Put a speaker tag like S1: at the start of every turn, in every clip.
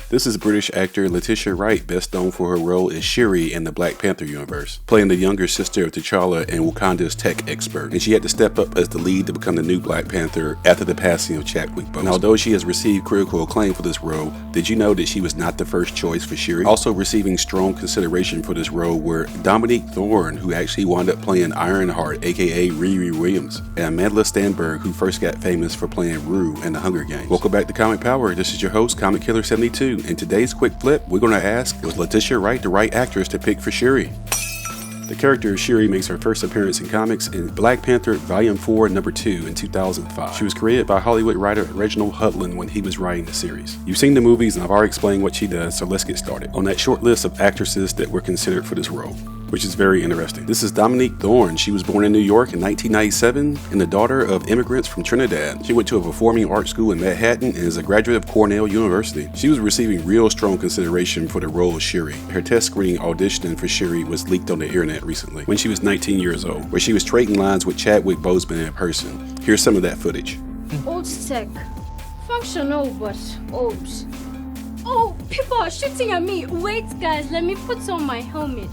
S1: This is British actor Letitia Wright, best known for her role as Shuri in the Black Panther universe, playing the younger sister of T'Challa and Wakanda's tech expert. And she had to step up as the lead to become the new Black Panther after the passing of Chadwick Boseman. And although she has received critical acclaim for this role, did you know that she was not the first choice for Shuri? Also receiving strong consideration for this role were Dominique Thorne, who actually wound up playing Ironheart, aka Riri Williams, and Amanda Stenberg, who first got famous for playing Rue in the Hunger Games. Welcome back to Comic Power. This is your host, Comic Killer 72. In today's quick flip, we're going to ask, was Letitia Wright the right actress to pick for Shuri? The character of Shuri makes her first appearance in comics in Black Panther Volume 4, Number 2 in 2005. She was created by Hollywood writer Reginald Hudlin when he was writing the series. You've seen the movies and I've already explained what she does, so let's get started. On that short list of actresses that were considered for this role, which is very interesting. This is Dominique Thorne. She was born in New York in 1997 and the daughter of immigrants from Trinidad. She went to a performing arts school in Manhattan and is a graduate of Cornell University. She was receiving real strong consideration for the role of Shuri. Her test screening auditioning for Shuri was leaked on the internet recently when she was 19 years old, where she was trading lines with Chadwick Boseman in person. Here's some of that footage.
S2: Old tech. Functional, but old. Oh, people are shooting at me. Wait, guys, let me put on my helmet.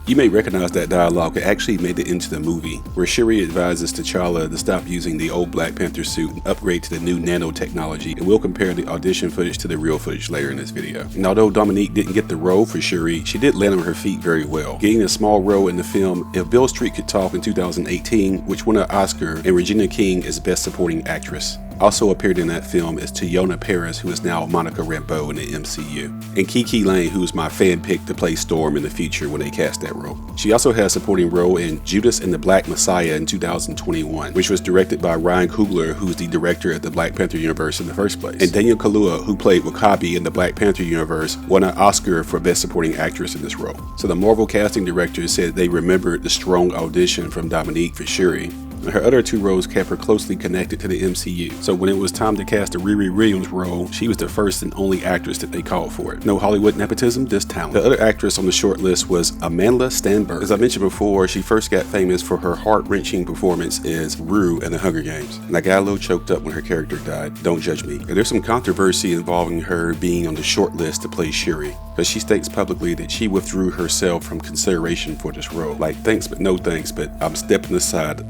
S1: You may recognize that dialogue. It actually made it into the movie, where Shuri advises T'Challa to stop using the old Black Panther suit and upgrade to the new nanotechnology, and we'll compare the audition footage to the real footage later in this video. And although Dominique didn't get the role for Shuri, she did land on her feet very well, getting a small role in the film If Beale Street Could Talk in 2018, which won an Oscar, and Regina King as Best Supporting Actress. Also appeared in that film is Teyonah Parris, who is now Monica Rambeau in the MCU, and Kiki Layne, who is my fan pick to play Storm in the future when they cast that role. She also had a supporting role in Judas and the Black Messiah in 2021, which was directed by Ryan Coogler, who's the director of the Black Panther universe in the first place. And Daniel Kaluuya, who played W'Kabi in the Black Panther universe, won an Oscar for Best Supporting Actress in this role. So the Marvel casting director said they remembered the strong audition from Dominique for Shuri. Her other two roles kept her closely connected to the MCU. So when it was time to cast the Riri Williams role, she was the first and only actress that they called for it. No Hollywood nepotism, just talent. The other actress on the short list was Amanda Stenberg. As I mentioned before, she first got famous for her heart-wrenching performance as Rue in the Hunger Games. And I got a little choked up when her character died. Don't judge me. And there's some controversy involving her being on the short list to play Shuri, because she states publicly that she withdrew herself from consideration for this role. Like, thanks but no thanks, but I'm stepping aside.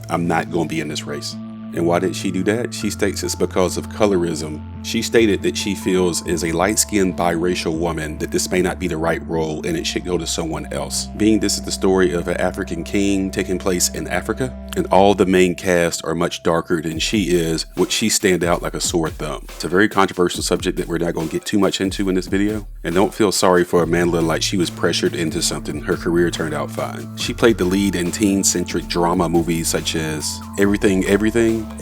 S1: I'm not going to be in this race. And why did she do that? She states it's because of colorism. She stated that she feels as a light-skinned biracial woman that this may not be the right role and it should go to someone else. Being this is the story of an African king taking place in Africa, and all the main cast are much darker than she is, would she stand out like a sore thumb? It's a very controversial subject that we're not going to get too much into in this video. And don't feel sorry for Amanda like she was pressured into something. Her career turned out fine. She played the lead in teen-centric drama movies such as Everything,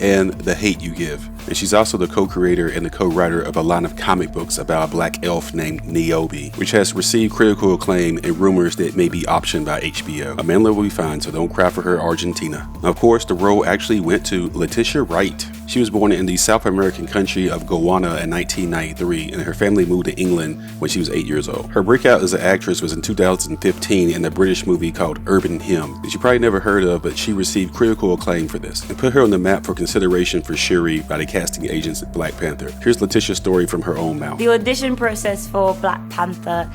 S1: and The Hate U Give. And she's also the co-creator and the co-writer of a line of comic books about a black elf named Niobe, which has received critical acclaim and rumors that may be optioned by HBO. Amanda will be fine, so don't cry for her, Argentina. Now, of course, the role actually went to Letitia Wright. She was born in the South American country of Guyana in 1993, and her family moved to England when she was 8 years old. Her breakout as an actress was in 2015 in a British movie called Urban Hymn, that you probably never heard of, but she received critical acclaim for this, and put her on the map for consideration for Shuri by the casting agents at Black Panther. Here's Letitia's story from her own mouth.
S3: The audition process for Black Panther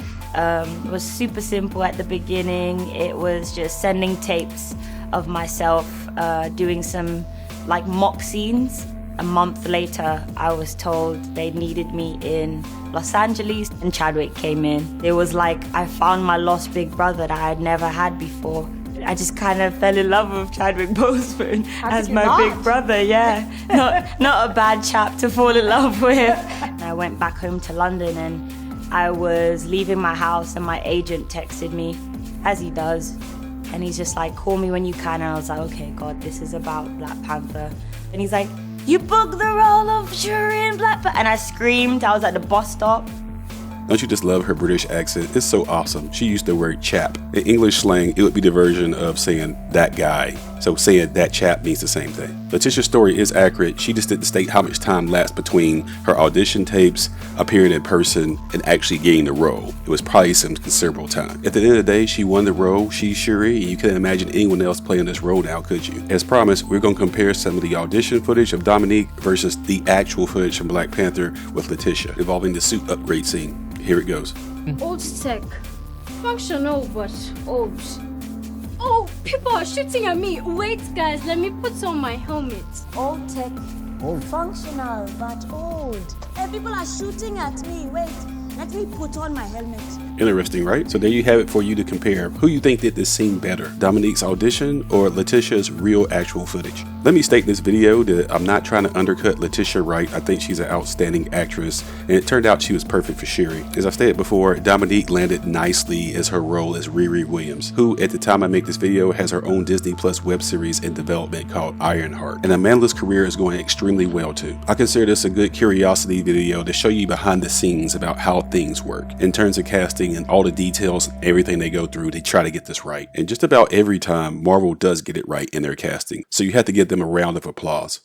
S3: was super simple at the beginning. It was just sending tapes of myself doing some like mock scenes. A month later, I was told they needed me in Los Angeles, and Chadwick came in. It was like I found my lost big brother that I had never had before. I just kind of fell in love with Chadwick Boseman as my big brother, yeah. Not a bad chap to fall in love with. I went back home to London and I was leaving my house and my agent texted me, as he does. And he's just like, call me when you can. And I was like, okay, God, this is about Black Panther. And he's like, you booked the role of Shuri in Black Panther. And I screamed, I was at the bus stop.
S1: Don't you just love her British accent? It's so awesome. She used the word chap. In English slang, it would be the version of saying that guy. So saying that chap means the same thing. Letitia's story is accurate. She just didn't state how much time lapsed between her audition tapes, appearing in person, and actually getting the role. It was probably some considerable time. At the end of the day, she won the role. She's Shuri, and you couldn't imagine anyone else playing this role now, could you? As promised, we're going to compare some of the audition footage of Dominique versus the actual footage from Black Panther with Letitia, involving the suit upgrade scene. Here it goes.
S2: Old tech. Functional, but old. Oh, people are shooting at me. Wait, guys, let me put on my helmet.
S4: Old tech, functional but old. Hey, people are shooting at me. Wait, let me put on my helmet.
S1: Interesting, right? So there you have it for you to compare. Who you think did this scene better? Dominique's audition or Letitia's real actual footage? Let me state in this video that I'm not trying to undercut Letitia Wright. I think she's an outstanding actress, and it turned out she was perfect for Shuri. As I've stated before, Dominique landed nicely as her role as Riri Williams, who at the time I make this video has her own Disney Plus web series in development called Ironheart. And Amanda's career is going extremely well too. I consider this a good curiosity video to show you behind the scenes about how things work in terms of casting and all the details, everything they go through. They try to get this right, and just about every time Marvel does get it right in their casting, so you have to give them a round of applause.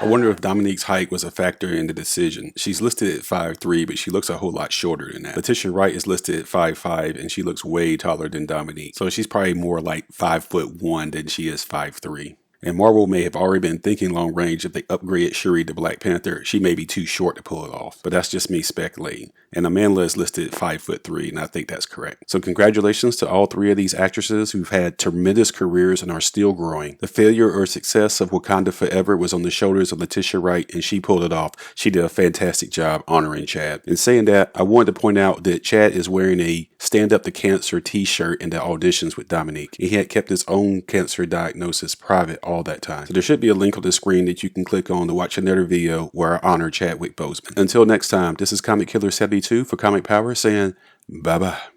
S1: I wonder if Dominique's height was a factor in the decision. She's listed at 5'3", but she looks a whole lot shorter than that. Letitia Wright is listed at 5'5", and she looks way taller than Dominique, so she's probably more like 5'1" than she is 5'3". And Marvel may have already been thinking long range if they upgraded Shuri to Black Panther, she may be too short to pull it off. But that's just me speculating. And Amanda is listed at 5'3", and I think that's correct. So congratulations to all three of these actresses who've had tremendous careers and are still growing. The failure or success of Wakanda Forever was on the shoulders of Letitia Wright, and she pulled it off. She did a fantastic job honoring Chad. In saying that, I wanted to point out that Chad is wearing a Stand Up to Cancer t-shirt in the auditions with Dominique. He had kept his own cancer diagnosis private all that time. So there should be a link on the screen that you can click on to watch another video where I honor Chadwick Boseman. Until next time, this is Comic Killer 72 for Comic Power saying bye-bye.